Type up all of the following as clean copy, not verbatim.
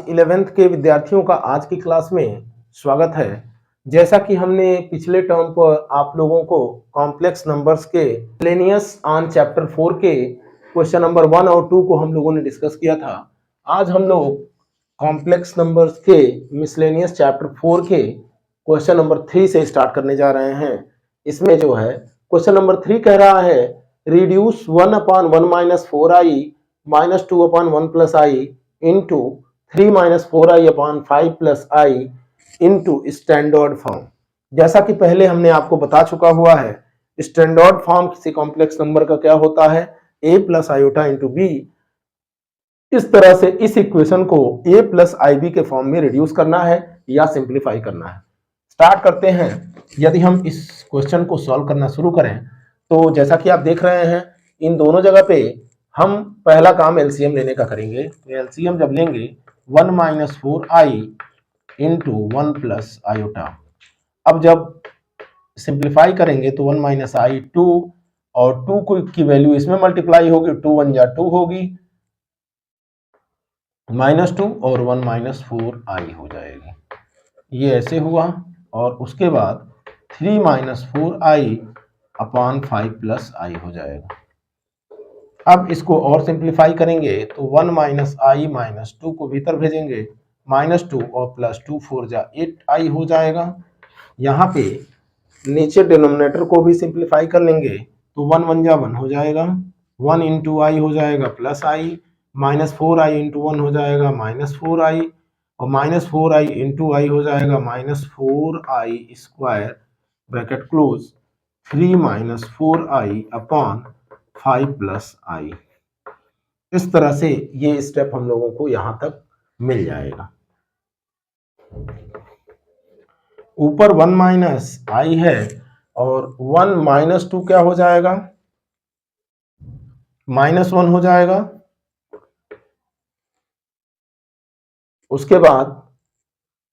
11th के विद्यार्थियों का आज की क्लास में स्वागत है। जैसा कि हमने पिछले टर्म पर आप लोगों को कॉम्प्लेक्स नंबर्स के मिसलेनियस ऑन चैप्टर 4 के क्वेश्चन नंबर 1 और 2 को हम लोगों ने डिस्कस किया था। आज हम लोग कॉम्प्लेक्स नंबर्स के मिसलेनियस चैप्टर 4 के क्वेश्चन नंबर 3 से स्टार्ट करने जा रहे हैं। इसमें जो है क्वेश्चन नंबर 3 कह रहा है reduce 1/1 minus 4i minus 2/1 plus i into 3 minus 4i upon 5 plus i into standard form. जैसा कि पहले हमने आपको बता चुका हुआ है, स्टैंडर्ड फॉर्म किसी कॉम्प्लेक्स नंबर का क्या होता है, a plus iota into b. इस तरह से इस इक्वेशन को a प्लस आई बी के फॉर्म में रिड्यूस करना है या सिंप्लीफाई करना है। स्टार्ट करते हैं। यदि हम इस क्वेश्चन को सॉल्व करना शुरू करें तो जैसा कि आप देख रहे हैं, इन दोनों जगह पे हम पहला काम एलसीएम लेने का करेंगे। तो एलसीएम जब लेंगे 1 minus 4i into 1 plus iota. अब जब सिंप्लीफाई करेंगे तो 1 माइनस आई 2 और 2 की वैल्यू इसमें मल्टीप्लाई होगी, 2 1 जा 2 होगी, -2 और 1 माइनस 4i हो जाएगी। ये ऐसे हुआ और उसके बाद 3 माइनस 4i अपॉन 5 प्लस आई हो जाएगा। अब इसको और सिंप्लीफाई करेंगे तो 1 माइनस आई माइनस 2 को भीतर भेजेंगे, -2 और +2 4 जा 8i हो जाएगा। यहाँ पे नीचे डिनोमिनेटर को भी सिंप्लीफाई कर लेंगे तो 1 1 जा 1 हो जाएगा, 1 इंटू आई हो जाएगा प्लस आई, -4i इंटू 1 हो जाएगा -4i और -4i इंटू आई हो जाएगा -4i square bracket close 3 minus 4i upon 5 plus I. इस तरह से ये स्टेप हम लोगों को यहां तक मिल जाएगा। ऊपर 1 माइनस आई है और 1 माइनस 2 क्या हो जाएगा, -1 हो जाएगा। उसके बाद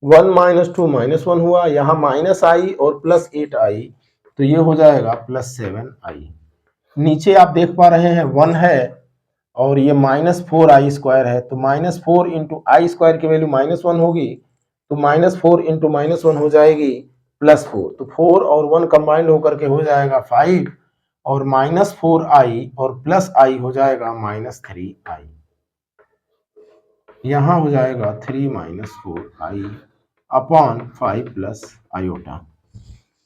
1 माइनस 2 -1 हुआ, यहां माइनस आई और प्लस 8i, तो ये हो जाएगा +7i। नीचे आप देख पा रहे हैं 1 है और ये -4i स्क्वायर है, तो -4 इंटू आई स्क्वायर की वैल्यू -1 होगी, तो -4 इंटू -1 हो जाएगी +4, तो 4 और 1 कंबाइंड होकर के हो जाएगा 5 और -4i और प्लस आई हो जाएगा -3i। यहां हो जाएगा 3 minus 4i upon 5 plus iota.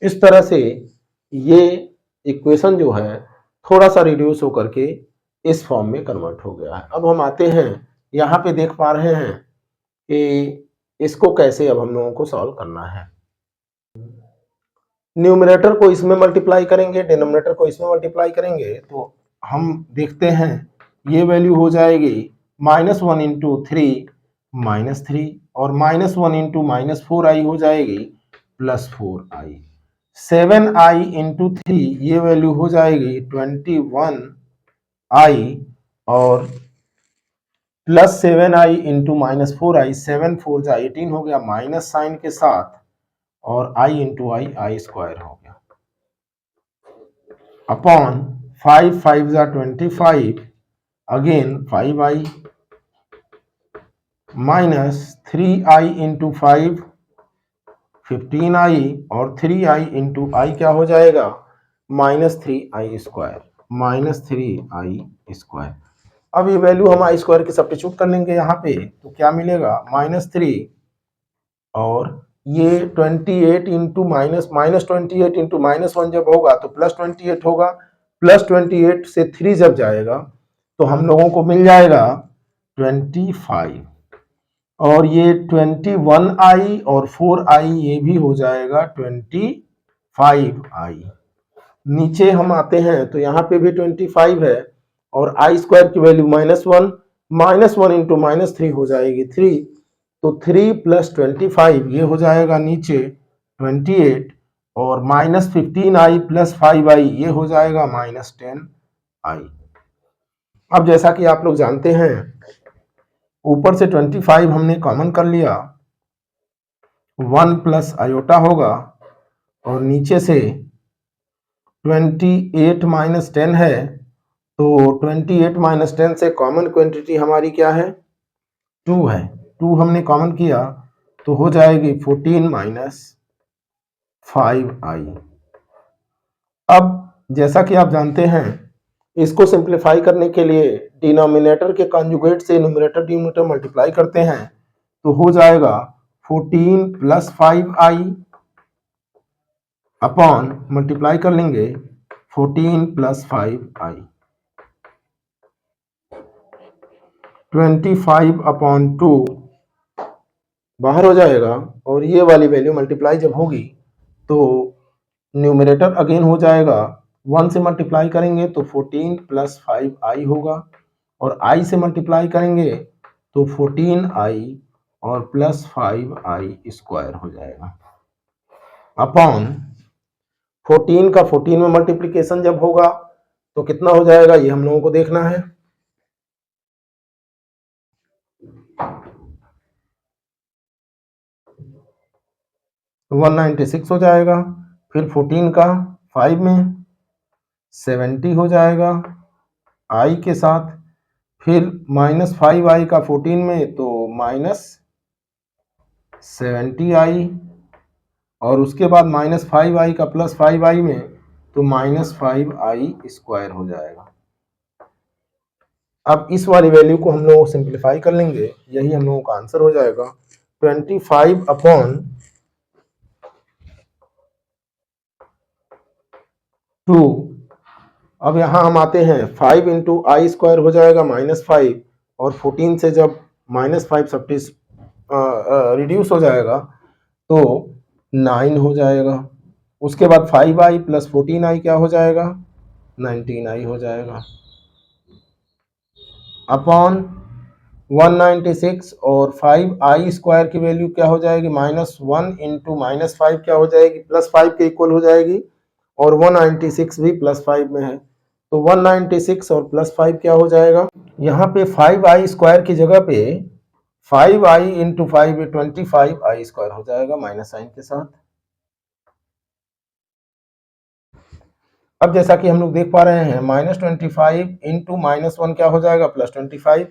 इस तरह से ये इक्वेशन जो है थोड़ा सा रिड्यूस होकर के इस फॉर्म में कन्वर्ट हो गया है। अब हम आते हैं, यहाँ पे देख पा रहे हैं कि इसको कैसे अब हम लोगों को सॉल्व करना है। न्यूमरेटर को इसमें मल्टीप्लाई करेंगे, डिनोमिनेटर को इसमें मल्टीप्लाई करेंगे, तो हम देखते हैं ये वैल्यू हो जाएगी -1 इंटू 3 -3 और -1 इंटू -4i हो जाएगी +4i। 7i इंटू 3 ये वैल्यू हो जाएगी 21i और +7i इंटू -4i, 7 4 जा 18 हो गया माइनस साइन के साथ और i इंटू आई स्क्वायर हो गया अपॉन 5 5 जा 25 again 5i minus 3i into 5 15i और 3i इंटू आई क्या हो जाएगा -3i स्क्वायर। अब ये वैल्यू हम आई स्क्वायर की सब्स्टिट्यूट कर लेंगे यहाँ पे, तो क्या मिलेगा -3 और ये 28 इंटू -28 इंटू -1 जब होगा तो +28 होगा, +28 से 3 जब जाएगा तो हम लोगों को मिल जाएगा 25 और ये 21i और 4i ये भी हो जाएगा 25i। नीचे हम आते हैं तो यहाँ पे भी 25 है और आई स्क्वायर की वैल्यू -1 इंटू -3 हो जाएगी 3, तो 3 + 25 ये हो जाएगा नीचे 28 और -15i + 5i ये हो जाएगा -10i। अब जैसा कि आप लोग जानते हैं ऊपर से 25 हमने कॉमन कर लिया, 1 प्लस आयोटा होगा और नीचे से 28 माइनस 10 है, तो 28 माइनस 10 से कॉमन क्वांटिटी हमारी क्या है 2 है, 2 हमने कॉमन किया तो हो जाएगी 14 माइनस 5i। अब जैसा कि आप जानते हैं, इसको सिंप्लीफाई करने के लिए डिनोमिनेटर के कॉन्जुगेट से न्यूमरेटर डिनोमिनेटर मल्टीप्लाई करते हैं तो हो जाएगा 14 प्लस 5i अपॉन मल्टीप्लाई कर लेंगे 14 प्लस 5i 25 अपॉन 2 बाहर हो जाएगा और ये वाली वैल्यू मल्टीप्लाई जब होगी तो न्यूमरेटर अगेन हो जाएगा 1 से मल्टीप्लाई करेंगे तो 14 प्लस 5i होगा और i से मल्टीप्लाई करेंगे तो 14i और प्लस 5i स्क्वायर हो जाएगा अपॉन 14 का 14 में मल्टीप्लिकेशन जब होगा तो कितना हो जाएगा ये हम लोगों को देखना है। 196 हो जाएगा, फिर 14 का 5 में 70 हो जाएगा i के साथ, फिर माइनस 5i का 14 में तो माइनस 70i और उसके बाद माइनस 5i का प्लस 5i में तो माइनस 5i स्क्वायर हो जाएगा। अब इस वाली वैल्यू को हम लोग सिंप्लीफाई कर लेंगे, यही हम लोगों का आंसर हो जाएगा 25 अपॉन 2। अब यहाँ हम आते हैं 5 इंटू आई स्क्वायर हो जाएगा -5 और 14 से जब -5 सब रिड्यूस हो जाएगा तो 9 हो जाएगा। उसके बाद 5i प्लस 14i क्या हो जाएगा 19i हो जाएगा अपॉन 196 और 5i स्क्वायर की वैल्यू क्या हो जाएगी -1 इंटू -5 क्या हो जाएगी +5 के इक्वल हो जाएगी और 196 भी +5 में है तो 196 और +5 क्या हो जाएगा। यहाँ पे 5i स्क्वायर की जगह पे 5i इंटू 5 25i स्क्वायर हो जाएगा माइनस साइन के साथ। अब जैसा कि हम लोग देख पा रहे हैं -25 इंटू -1 क्या हो जाएगा +25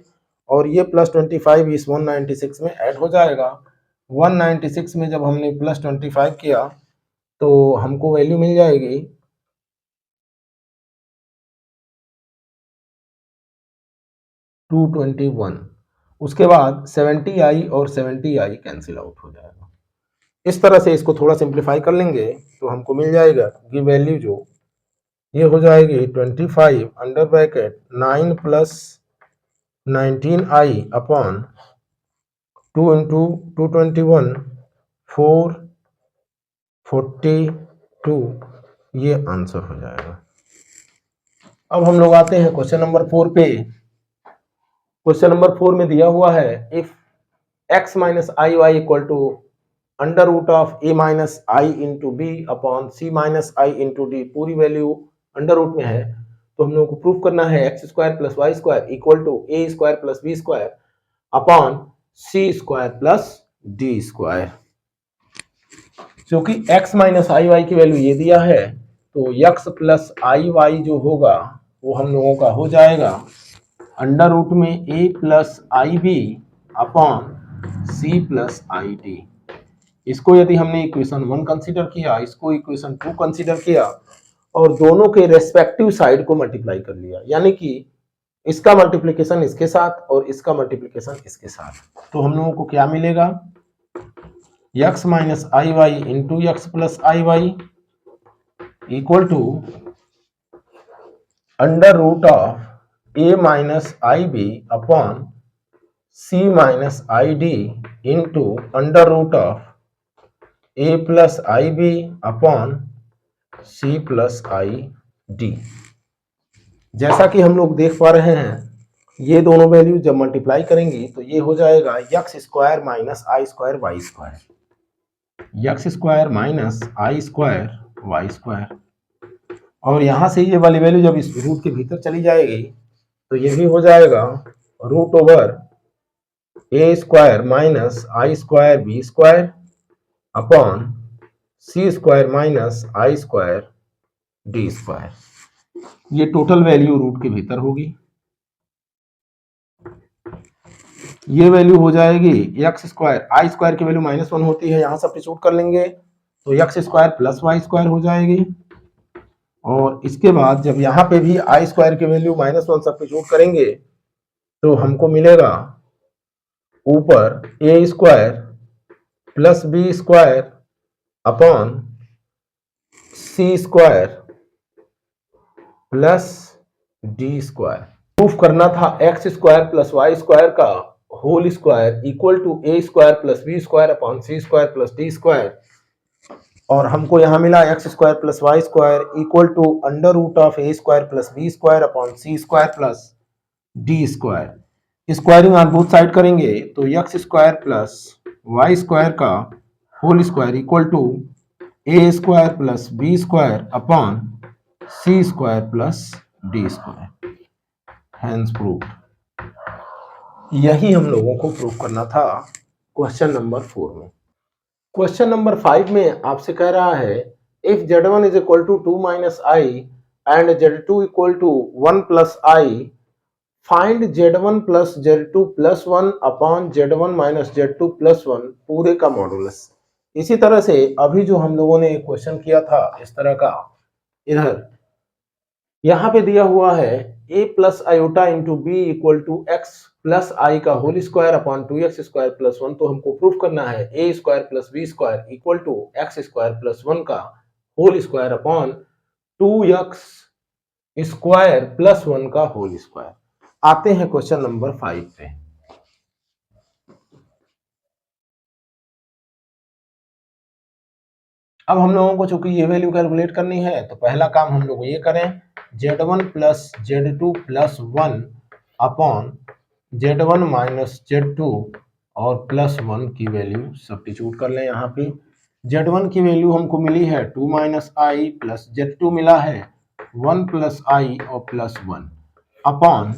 और ये +25 इस 196 में ऐड हो जाएगा। 196 में जब हमने +25 किया तो हमको वैल्यू मिल जाएगी 221। उसके बाद 70i और 70i कैंसिल आउट हो जाएगा। इस तरह से इसको थोड़ा सिंप्लीफाई कर लेंगे तो हमको मिल जाएगा कि वैल्यू जो ये हो जाएगी 25 under bracket 9 plus 19i upon 2 into 221 442 ये आंसर हो जाएगा। अब हम लोग आते हैं क्वेश्चन नंबर 4 पे। क्वेश्चन नंबर 4 में दिया हुआ है if x minus i y equal to under root of a minus i into b upon c minus i into d, पूरी वैल्यू अंडर रूट में है तो हम लोगों को प्रूफ करना है x square plus Y square equal to A square plus B square upon C square plus D square. क्योंकि x माइनस आई वाई की वैल्यू ये दिया है तो x प्लस आई वाई जो होगा वो हम लोगों का हो जाएगा अंडर रूट में a plus i b upon c plus i d. इसको यदि हमने इक्वेशन 1 कंसीडर किया, इसको इक्वेशन 2 कंसीडर किया और दोनों के रेस्पेक्टिव साइड को मल्टीप्लाई कर लिया, यानी कि इसका मल्टीप्लिकेशन इसके साथ और इसका मल्टीप्लिकेशन इसके साथ, तो हम लोगों को क्या मिलेगा x minus i y into x plus i y equal to under root of a minus i b upon c minus i d into under root of a plus i b upon c plus i d. जैसा कि हम लोग देख पा रहे हैं ये दोनों वैल्यू जब मल्टीप्लाई करेंगी तो ये हो जाएगा एक्स स्क्वायर माइनस आई square Y square, X square minus आई स्क्वायर वाई स्क्वायर और यहां से ये वाली वैल्यू जब इस रूट के भीतर चली जाएगी तो ये भी हो जाएगा root over a square minus I square b square upon C square minus I square d square. ये टोटल वैल्यू रूट के भीतर होगी। ये वैल्यू हो जाएगी एक्स स्क्वायर, आई स्क्वायर की वैल्यू -1 होती है, यहाँ सब्स्टिट्यूट कर लेंगे तो x square plus Y square हो जाएगी। और इसके बाद जब यहाँ पे भी आई स्क्वायर की वैल्यू -1 सब्स्टिट्यूट करेंगे तो हमको मिलेगा ऊपर A square plus B square upon C square plus D square. Proof करना था X square plus Y square का whole square equal to A square plus B square upon C square plus D square, और हमको यहाँ मिला X square plus Y square equal to under root of A square plus B square upon C square plus D square. Squaring on both side करेंगे तो x square plus Y square का whole square equal to A square plus B square upon C square plus D square. Hence proof. यही हम लोगों को proof करना था question number 4 में। क्वेश्चन नंबर 5 में आपसे कह रहा है if z1 is equal to 2 minus i and z2 equal to 1 plus i, find z1 plus z2 plus 1 upon z1 minus z2 plus 1 पूरे का मॉडुलस। इसी तरह से अभी जो हम लोगों ने क्वेश्चन किया था इस तरह का, इधर यहाँ पे दिया हुआ है a plus iota into B equal to x plus I का whole square upon 2x square plus 1। तो हमको प्रूफ करना है a square plus B square equal to X square plus 1 का whole square upon 2x square plus 1 का whole square. आते हैं question number 5 पे। अब हम लोगों को चूंकि ये वैल्यू कैलकुलेट करनी है तो पहला काम हम लोग ये करें, z1 plus z2 plus 1 upon z1 minus z2 और प्लस 1 की वैल्यू सब्स्टिट्यूट कर लें। यहाँ पे z1 की वैल्यू हमको मिली है 2 माइनस आई प्लस z2 मिला है 1 प्लस आई और प्लस 1 अपॉन,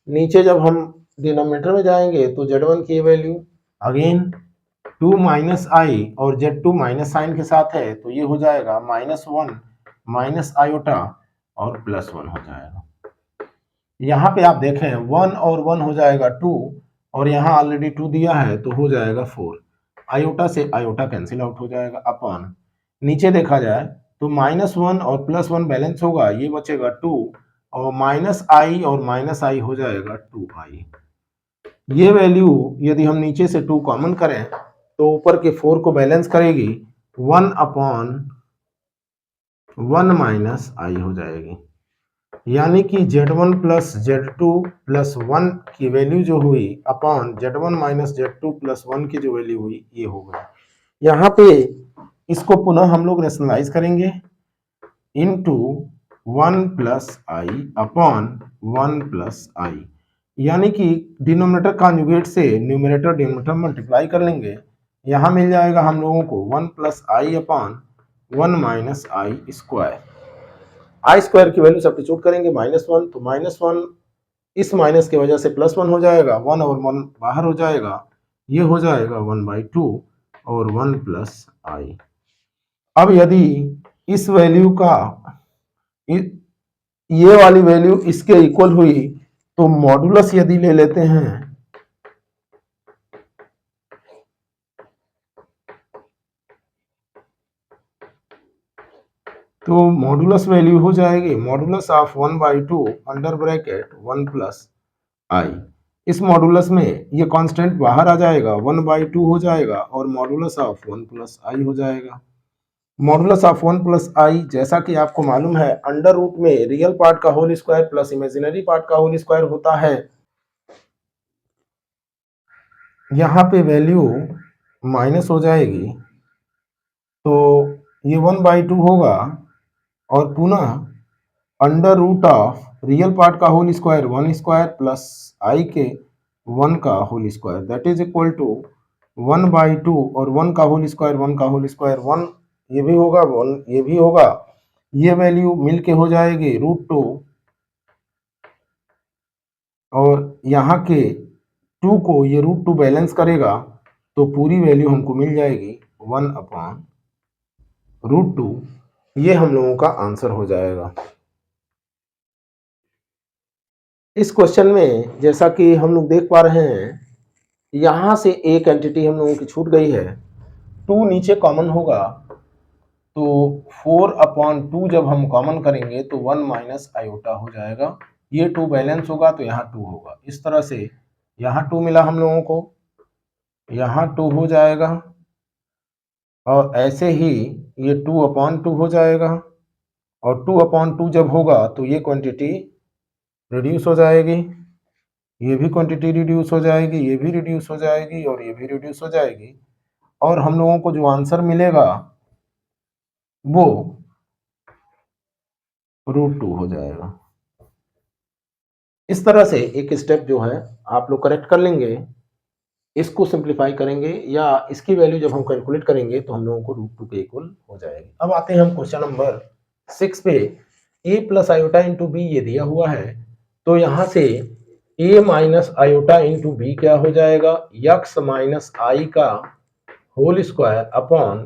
नीचे जब हम डिनोमिनेटर में जाएंगे तो z1 की वैल्यू अगेन 2 माइनस आई और z2 माइनस साइन के साथ है तो ये हो जाएगा -1 माइनस आयोटा और प्लस 1 हो जाएगा। यहाँ पे आप देखें 1 और 1 हो जाएगा 2 और यहाँ ऑलरेडी 2 दिया है तो हो जाएगा 4। आयोटा से आयोटा कैंसिल आउट हो जाएगा अपॉन, नीचे देखा जाए तो -1 और प्लस 1 बैलेंस होगा, ये बचेगा 2 और माइनस आई और माइनस आई हो जाएगा 2i। ये वैल्यू यदि हम नीचे से 2 कॉमन करें तो ऊपर के 4 को बैलेंस करेगी 1 अपॉन 1 माइनस आई हो जाएगी। यानी कि z1 प्लस z2 प्लस 1 की वैल्यू जो हुई upon z1 minus z2 plus 1 की जो वैल्यू हुई ये हो गई। यहाँ पे इसको पुनः हम लोग रेशनलाइज करेंगे इनटू 1 प्लस आई अपॉन 1 प्लस आई, यानी कि डिनोमिनेटर कॉन्जुगेट से न्यूमरेटर डिनोमिनेटर मल्टीप्लाई कर लेंगे। यहाँ मिल जाएगा हम लोगों को 1 plus I upon 1 minus I square. I square की वैल्यू सब्स्टिट्यूट करेंगे -1 तो -1 इस माइनस की वजह से +1 हो जाएगा, 1 और 1 बाहर हो जाएगा, ये हो जाएगा 1/2 और 1 प्लस आई। अब यदि इस वैल्यू का ये वाली वैल्यू इसके इक्वल हुई तो मॉडुलस यदि ले लेते हैं तो मॉडुलस वैल्यू हो जाएगी modulus of 1/2 under bracket 1 plus I. इस मॉडुलस में ये कांस्टेंट बाहर आ जाएगा 1/2 हो जाएगा और मॉडुलस ऑफ 1 प्लस आई हो जाएगा। मॉडुलस ऑफ 1 प्लस आई जैसा कि आपको मालूम है अंडर रूट में रियल पार्ट का whole square plus imaginary part का होल स्क्वायर होता है। यहाँ पे वैल्यू माइनस हो जाएगी तो ये 1/2 होगा और पुनः under root of real part का whole square 1 square plus i के 1 का whole square that is equal to 1/2 और 1 का होल स्क्वायर 1 का होल स्क्वायर 1, ये भी होगा 1 ये भी होगा, ये वैल्यू मिलके हो जाएगी √2 और यहाँ के 2 को ये √2 बैलेंस करेगा तो पूरी वैल्यू हमको मिल जाएगी 1/√2। ये हम लोगों का आंसर हो जाएगा। इस क्वेश्चन में जैसा कि हम लोग देख पा रहे हैं यहां से एक एंटिटी हम लोगों की छूट गई है, 2 नीचे कॉमन होगा, तो 4/2 जब हम कॉमन करेंगे तो 1 माइनस आयोटा हो जाएगा। ये 2 बैलेंस होगा तो यहाँ 2 होगा। इस तरह से यहाँ 2 मिला हम लोगों को, यहाँ 2 हो जाएगा, और ऐसे ही ये 2/2 हो जाएगा, और 2/2 जब होगा तो ये क्वांटिटी रिड्यूस हो जाएगी, ये भी क्वांटिटी रिड्यूस हो जाएगी, ये भी रिड्यूस हो जाएगी, और ये भी रिड्यूस हो जाएगी, और हम लोगों को जो आंसर मिलेगा वो √2 हो जाएगा। इस तरह से एक स्टेप जो है आप लोग करेक्ट कर लेंगे, इसको सिंप्लीफाई करेंगे या इसकी वैल्यू जब हम कैलकुलेट करेंगे तो हम लोगों को √2 के इक्वल हो जाएगी। अब आते हैं हम क्वेश्चन नंबर 6 पे। a plus iota into b ये दिया हुआ है, तो यहाँ से a minus iota into b क्या हो जाएगा, यक्स माइनस आई का whole square upon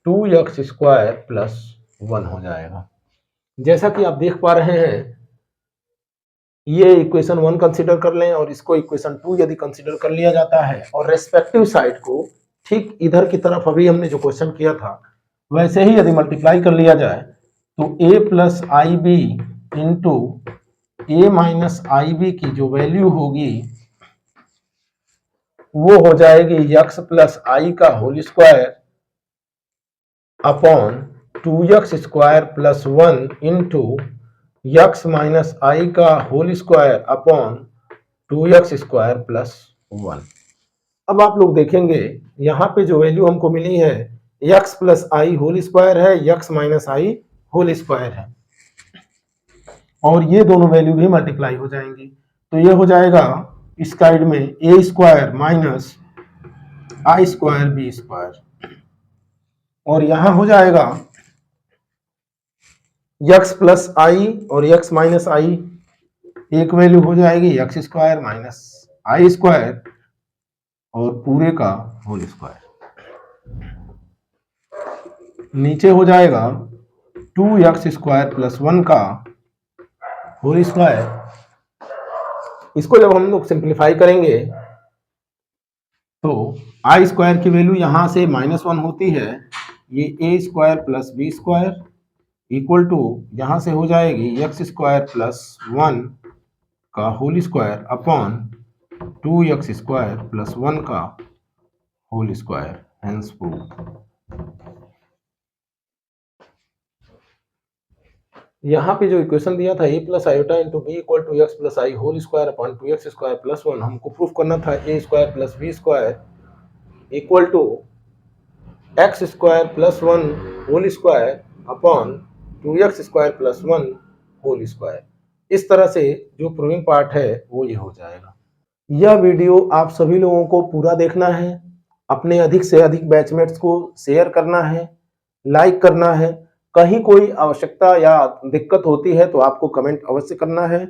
2x² plus 1 हो जाएगा। जैसा कि आप देख पा रहे हैं, ये इक्वेशन 1 कंसीडर कर लें और इसको इक्वेशन 2 यदि कंसीडर कर लिया जाता है, और रेस्पेक्टिव साइड को ठीक इधर की तरफ अभी हमने जो क्वेश्चन किया था वैसे ही यदि मल्टीप्लाई कर लिया जाए तो a plus i b into a minus i b की जो वैल्यू होगी वो हो जाएगी यक्स प्लस आई का whole square upon 2x² plus 1 into X minus I का whole square upon 2x² plus 1। अब आप लोग देखेंगे यहाँ पे जो वैल्यू हमको मिली है x plus i whole square है, यक्स माइनस आई होल स्क्वायर है, और ये दोनों वैल्यू भी मल्टीप्लाई हो जाएंगी, तो ये हो जाएगा इस साइड में a² माइनस i² b², और यहां हो जाएगा यक्स प्लस आई और यक्स माइनस आई, एक वैल्यू हो जाएगी x² माइनस i², और पूरे का होल स्क्वायर। नीचे हो जाएगा 2x² प्लस 1 का होल स्क्वायर। इसको जब हम लोग सिंप्लीफाई करेंगे तो i² की वैल्यू यहां से -1 होती है, ये a² plus b² equal to यहां से हो जाएगी x² प्लस 1 का whole square upon 2x² plus 1 का होल स्क्वायर, हेंस प्रूव्ड। यहाँ पे जो इक्वेशन दिया था a plus iota into B equal to x plus i whole square upon 2x² plus 1, हमको प्रूफ करना था a² plus b² equal to x² plus 1 whole square upon 2x² plus 1 whole square. इस तरह से जो proving part है वो ये हो जाएगा। यह वीडियो आप सभी लोगों को पूरा देखना है, अपने अधिक से अधिक बैचमेट्स को शेयर करना है, लाइक करना है। कहीं कोई आवश्यकता या दिक्कत होती है तो आपको कमेंट अवश्य करना है।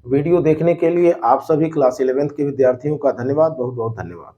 वीडियो देखने के लिए आप सभी क्लास 11th के विद्यार्थियों का धन्यवाद, बहुत बहुत धन्यवाद।